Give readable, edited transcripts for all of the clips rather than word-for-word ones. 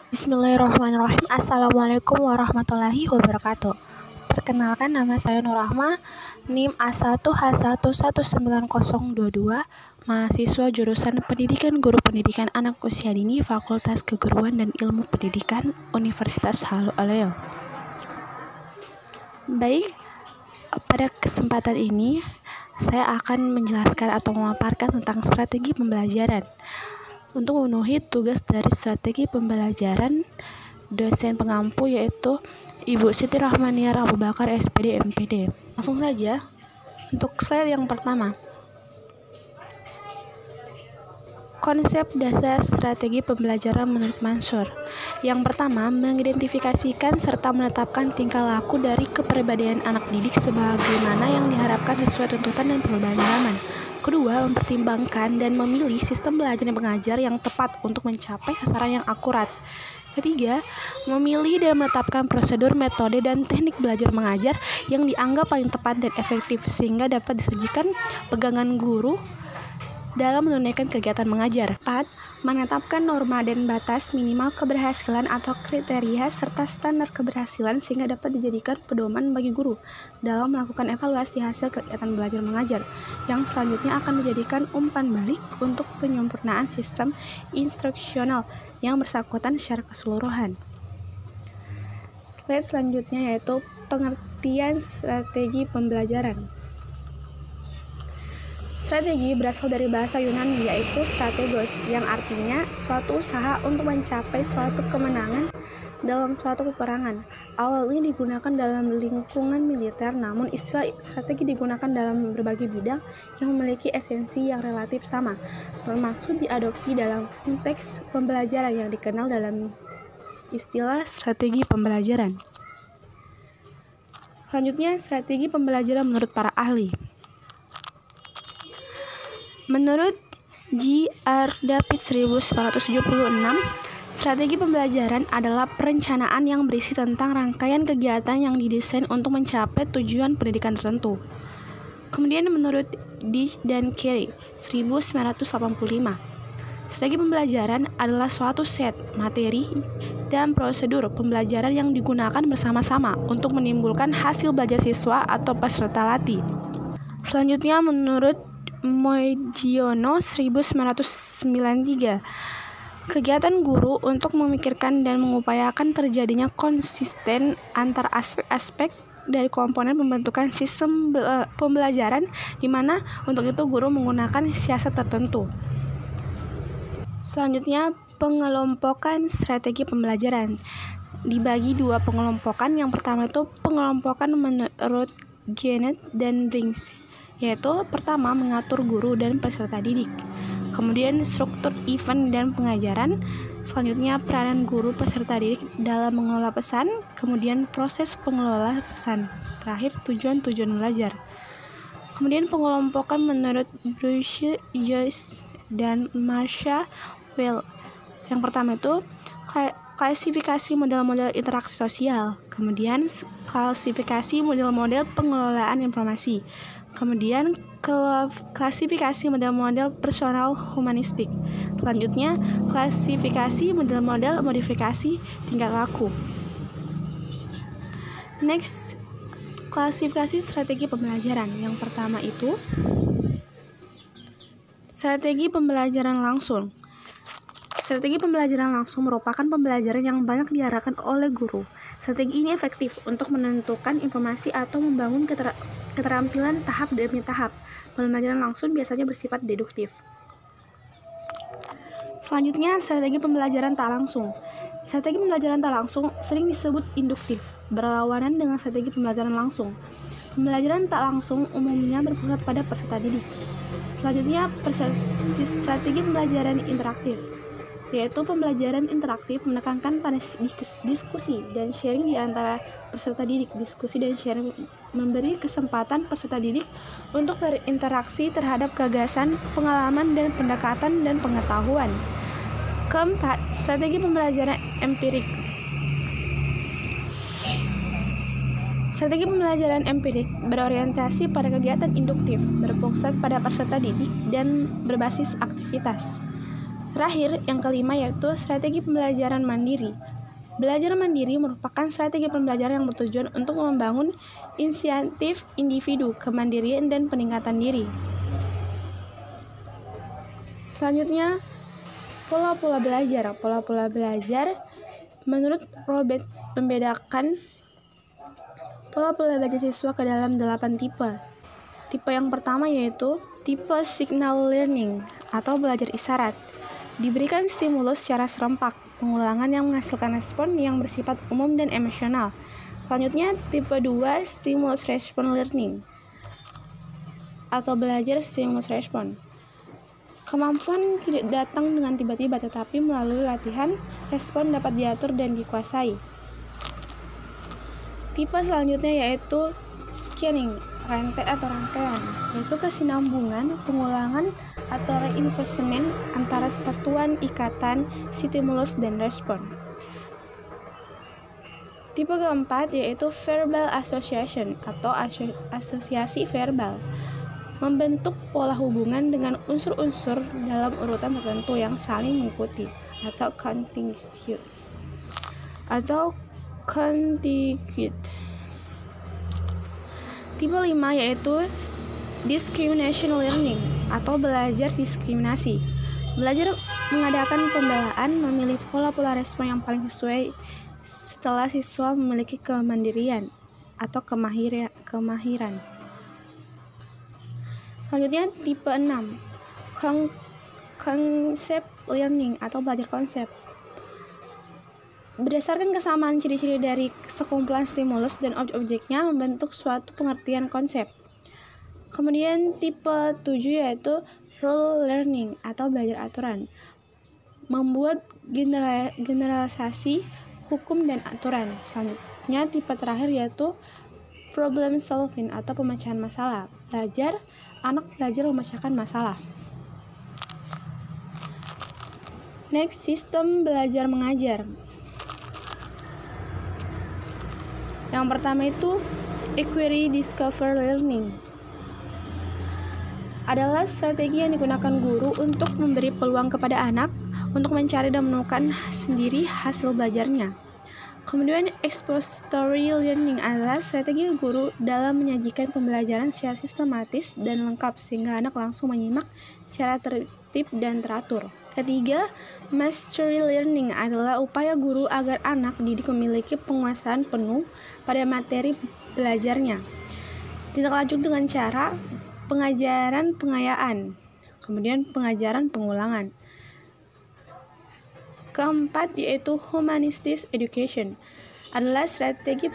Bismillahirrahmanirrahim. Assalamualaikum warahmatullahi wabarakatuh. Perkenalkan, nama saya Nur Rahma, NIM A1H1190022, mahasiswa jurusan Pendidikan Guru Pendidikan Anak Usia Dini, Fakultas Keguruan dan Ilmu Pendidikan, Universitas Halu Oleo. Baik, pada kesempatan ini saya akan menjelaskan atau memaparkan tentang strategi pembelajaran. Untuk memenuhi tugas dari strategi pembelajaran, dosen pengampu yaitu Ibu Siti Rahmaniar Abu Bakar SPD MPD. Langsung saja untuk slide yang pertama. Konsep dasar strategi pembelajaran menurut Mansur. Yang pertama, mengidentifikasikan serta menetapkan tingkah laku dari kepribadian anak didik sebagaimana yang diharapkan sesuai tuntutan dan perubahan zaman. Kedua, mempertimbangkan dan memilih sistem belajar dan mengajar yang tepat untuk mencapai sasaran yang akurat. Ketiga, memilih dan menetapkan prosedur, metode, dan teknik belajar mengajar yang dianggap paling tepat dan efektif sehingga dapat disajikan pegangan guru dalam menunaikan kegiatan mengajar. 4. Menetapkan norma dan batas minimal keberhasilan atau kriteria serta standar keberhasilan sehingga dapat dijadikan pedoman bagi guru dalam melakukan evaluasi hasil kegiatan belajar mengajar, yang selanjutnya akan dijadikan umpan balik untuk penyempurnaan sistem instruksional yang bersangkutan secara keseluruhan. Slide selanjutnya yaitu pengertian strategi pembelajaran. Strategi berasal dari bahasa Yunani yaitu strategos, yang artinya suatu usaha untuk mencapai suatu kemenangan dalam suatu peperangan. Awalnya digunakan dalam lingkungan militer, namun istilah strategi digunakan dalam berbagai bidang yang memiliki esensi yang relatif sama, termasuk diadopsi dalam konteks pembelajaran yang dikenal dalam istilah strategi pembelajaran. Selanjutnya, strategi pembelajaran menurut para ahli. Menurut G.R. David 1976, strategi pembelajaran adalah perencanaan yang berisi tentang rangkaian kegiatan yang didesain untuk mencapai tujuan pendidikan tertentu. Kemudian menurut Dich dan Carey 1985, strategi pembelajaran adalah suatu set materi dan prosedur pembelajaran yang digunakan bersama-sama untuk menimbulkan hasil belajar siswa atau peserta latih. Selanjutnya menurut Moegiono 1993, kegiatan guru untuk memikirkan dan mengupayakan terjadinya konsisten antar aspek-aspek dari komponen pembentukan sistem pembelajaran, di mana untuk itu guru menggunakan siasat tertentu. Selanjutnya, pengelompokan strategi pembelajaran. Dibagi dua pengelompokan. Yang pertama itu pengelompokan menurut Gennett dan Briggs, yaitu pertama mengatur guru dan peserta didik, kemudian struktur event dan pengajaran, selanjutnya peranan guru peserta didik dalam mengelola pesan, kemudian proses pengelola pesan, terakhir tujuan belajar. Kemudian pengelompokan menurut Bruce, Joyce, dan Marsha Weil. Yang pertama itu klasifikasi model-model interaksi sosial, kemudian klasifikasi model-model pengelolaan informasi, kemudian klasifikasi model-model personal humanistik, selanjutnya klasifikasi model-model modifikasi tingkah laku. Next, klasifikasi strategi pembelajaran. Yang pertama itu strategi pembelajaran langsung. Strategi pembelajaran langsung merupakan pembelajaran yang banyak diarahkan oleh guru. Strategi ini efektif untuk menentukan informasi atau membangun keterampilan tahap demi tahap. Pembelajaran langsung biasanya bersifat deduktif. Selanjutnya, strategi pembelajaran tak langsung. Strategi pembelajaran tak langsung sering disebut induktif, berlawanan dengan strategi pembelajaran langsung. Pembelajaran tak langsung umumnya berpusat pada peserta didik. Selanjutnya, strategi pembelajaran interaktif, yaitu pembelajaran interaktif menekankan pada diskusi dan sharing di antara peserta didik. Diskusi dan sharing memberi kesempatan peserta didik untuk berinteraksi terhadap gagasan, pengalaman, dan pendekatan dan pengetahuan. Keempat, strategi pembelajaran empirik. Strategi pembelajaran empirik berorientasi pada kegiatan induktif, berpusat pada peserta didik, dan berbasis aktivitas. Terakhir, yang kelima yaitu strategi pembelajaran mandiri. Belajar mandiri merupakan strategi pembelajaran yang bertujuan untuk membangun inisiatif individu, kemandirian, dan peningkatan diri. Selanjutnya, pola-pola belajar. Pola-pola belajar menurut Robert membedakan pola-pola belajar siswa ke dalam 8 tipe. Tipe yang pertama yaitu tipe signal learning atau belajar isyarat. Diberikan stimulus secara serempak, pengulangan yang menghasilkan respon yang bersifat umum dan emosional. Selanjutnya, tipe 2 stimulus response learning atau belajar stimulus respon. Kemampuan tidak datang dengan tiba-tiba, tetapi melalui latihan, respon dapat diatur dan dikuasai. Tipe selanjutnya yaitu scanning, rantai atau rangkaian, yaitu kesinambungan, pengulangan, atau reinforcement antara satuan ikatan, stimulus, dan respon. Tipe keempat yaitu verbal association atau asosiasi verbal, membentuk pola hubungan dengan unsur-unsur dalam urutan tertentu yang saling mengikuti atau contiguous atau contiguous. Tipe 5 yaitu discrimination learning atau belajar diskriminasi. Belajar mengadakan pembelaan, memilih pola-pola respon yang paling sesuai setelah siswa memiliki kemandirian atau kemahiran. Selanjutnya tipe 6, concept learning atau belajar konsep. Berdasarkan kesamaan ciri-ciri dari sekumpulan stimulus dan objek-objeknya membentuk suatu pengertian konsep. Kemudian tipe 7 yaitu rule learning atau belajar aturan. Membuat generalisasi hukum dan aturan. Selanjutnya tipe terakhir yaitu problem solving atau pemecahan masalah. Anak belajar memecahkan masalah. Next, sistem belajar mengajar. Yang pertama itu inquiry discover learning. Adalah strategi yang digunakan guru untuk memberi peluang kepada anak untuk mencari dan menemukan sendiri hasil belajarnya. Kemudian expository learning adalah strategi guru dalam menyajikan pembelajaran secara sistematis dan lengkap sehingga anak langsung menyimak secara tertib dan teratur. Ketiga, mastery learning adalah upaya guru agar anak didik memiliki penguasaan penuh pada materi belajarnya. Tindak lanjut dengan cara pengajaran pengayaan, kemudian pengajaran pengulangan. Keempat yaitu humanistic education adalah strategi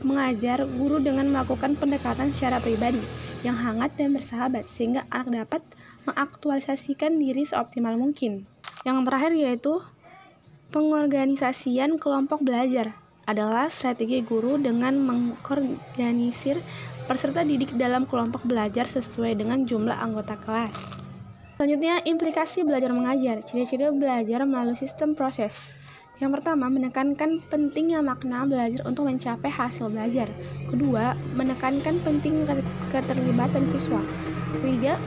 mengajar guru dengan melakukan pendekatan secara pribadi yang hangat dan bersahabat sehingga anak dapat mengaktualisasikan diri seoptimal mungkin. Yang terakhir yaitu pengorganisasian kelompok belajar adalah strategi guru dengan mengorganisir peserta didik dalam kelompok belajar sesuai dengan jumlah anggota kelas. Selanjutnya, implikasi belajar mengajar. Ciri-ciri belajar melalui sistem proses. Yang pertama, menekankan pentingnya makna belajar untuk mencapai hasil belajar. Kedua, menekankan pentingnya keterlibatan siswa. Ketiga,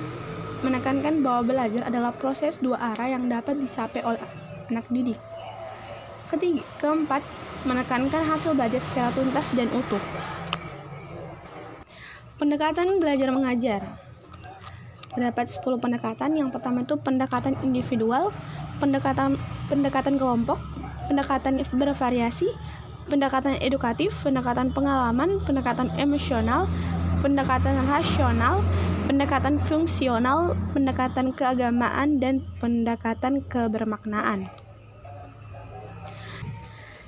menekankan bahwa belajar adalah proses dua arah yang dapat dicapai oleh anak didik. Keempat, menekankan hasil belajar secara tuntas dan utuh. Pendekatan belajar mengajar. Terdapat 10 pendekatan. Yang pertama itu pendekatan individual, pendekatan kelompok, pendekatan bervariasi, pendekatan edukatif, pendekatan pengalaman, pendekatan emosional, pendekatan rasional, pendekatan fungsional, pendekatan keagamaan, dan pendekatan kebermaknaan.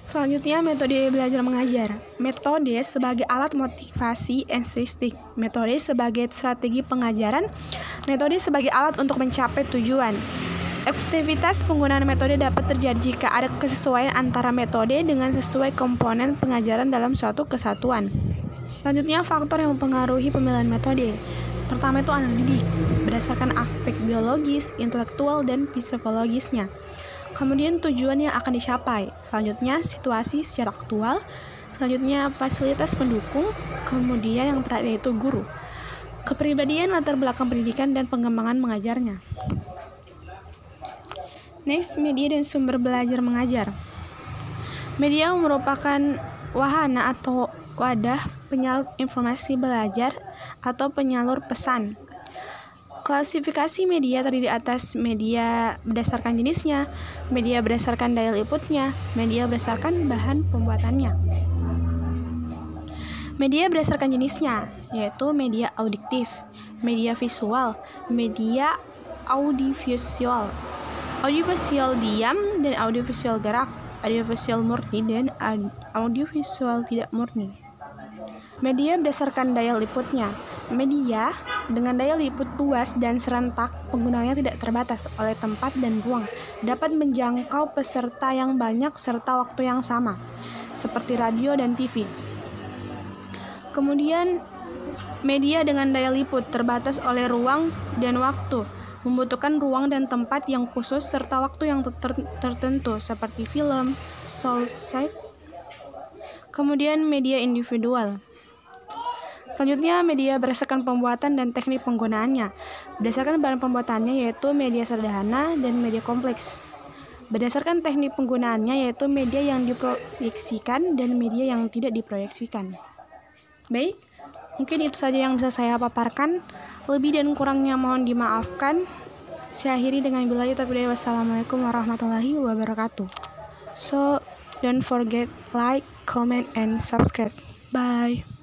Selanjutnya, metode belajar mengajar. Metode sebagai alat motivasi intrinsik, metode sebagai strategi pengajaran, metode sebagai alat untuk mencapai tujuan. Efektivitas penggunaan metode dapat terjadi jika ada kesesuaian antara metode dengan sesuai komponen pengajaran dalam suatu kesatuan. Selanjutnya, faktor yang mempengaruhi pemilihan metode. Pertama itu anak didik, berdasarkan aspek biologis, intelektual, dan psikologisnya. Kemudian tujuan yang akan dicapai. Selanjutnya situasi secara aktual. Selanjutnya fasilitas pendukung. Kemudian yang terakhir yaitu guru. Kepribadian, latar belakang pendidikan, dan pengembangan mengajarnya. Next, media dan sumber belajar mengajar. Media merupakan wahana atau wadah penyalur informasi belajar atau penyalur pesan. Klasifikasi media terdiri atas media berdasarkan jenisnya, media berdasarkan daya liputnya, media berdasarkan bahan pembuatannya. Media berdasarkan jenisnya, yaitu media audioaktif, media visual, media audiovisual, audiovisual diam dan audiovisual gerak, audiovisual murni dan audiovisual tidak murni. Media berdasarkan daya liputnya. Media dengan daya liput luas dan serentak, penggunaannya tidak terbatas oleh tempat dan ruang, dapat menjangkau peserta yang banyak serta waktu yang sama, seperti radio dan TV. Kemudian, media dengan daya liput terbatas oleh ruang dan waktu, membutuhkan ruang dan tempat yang khusus serta waktu yang tertentu, seperti film, soundtrack. Kemudian, media individual. Selanjutnya, media berdasarkan pembuatan dan teknik penggunaannya. Berdasarkan bahan pembuatannya yaitu media sederhana dan media kompleks. Berdasarkan teknik penggunaannya yaitu media yang diproyeksikan dan media yang tidak diproyeksikan. Baik, mungkin itu saja yang bisa saya paparkan. Lebih dan kurangnya mohon dimaafkan. Saya akhiri dengan billahi taufiq. Wassalamualaikum warahmatullahi wabarakatuh. So, don't forget like, comment, and subscribe. Bye.